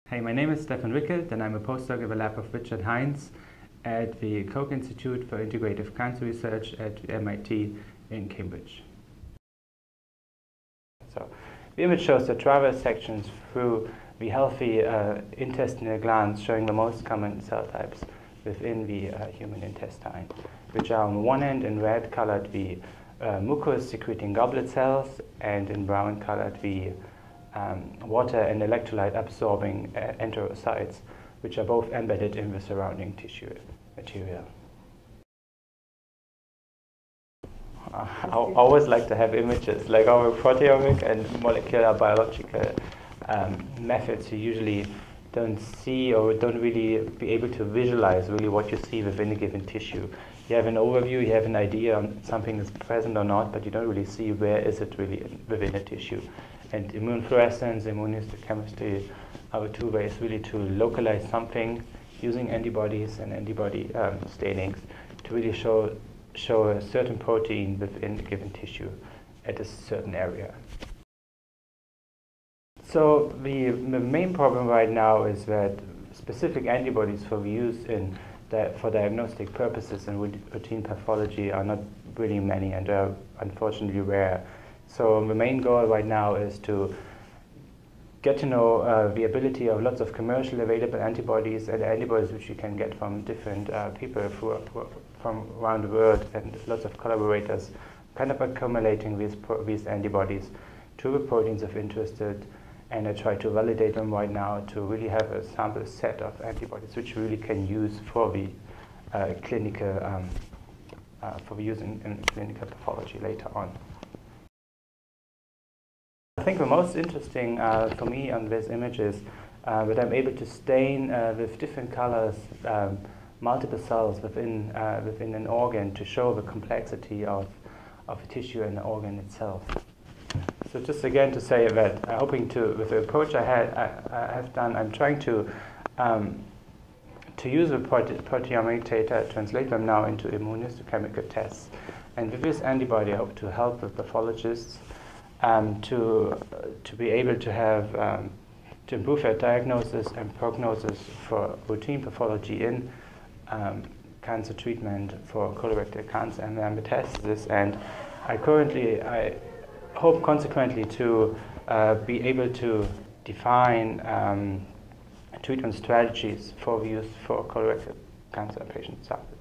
Hey, my name is Steffen Rickelt and I'm a postdoc in the lab of Richard Hynes at the Koch Institute for Integrative Cancer Research at MIT in Cambridge. So the image shows the traverse sections through the healthy intestinal glands showing the most common cell types within the human intestine, which are on one end in red colored the mucus secreting goblet cells, and in brown colored the water and electrolyte absorbing enterocytes, which are both embedded in the surrounding tissue material. I always like to have images, like our proteomic and molecular biological methods. You usually don't see or don't really be able to visualize really what you see within a given tissue. You have an overview, you have an idea on something is present or not, but you don't really see where is it really within a tissue. And immunofluorescence, immunohistochemistry are the two ways really to localize something using antibodies and antibody stainings to really show a certain protein within a given tissue at a certain area. So the main problem right now is that specific antibodies for use for diagnostic purposes in routine pathology are not really many, and are unfortunately rare. So the main goal right now is to get to know the ability of lots of commercially available antibodies and antibodies which you can get from different people from around the world, and lots of collaborators kind of accumulating these antibodies to the proteins of interest, and I try to validate them right now to really have a sample set of antibodies which we really can use for the clinical for use in clinical pathology later on. I think the most interesting for me on this image is that I'm able to stain with different colors multiple cells within an organ to show the complexity of a tissue and the organ itself. So just again to say that with the approach I have done, I'm trying to use the proteomic data, translate them now into immunohistochemical tests, and with this antibody I hope to help the pathologists to be able to have to improve their diagnosis and prognosis for routine pathology in cancer treatment for colorectal cancer and metastasis. And I hope consequently to be able to define treatment strategies for use for colorectal cancer patient samples.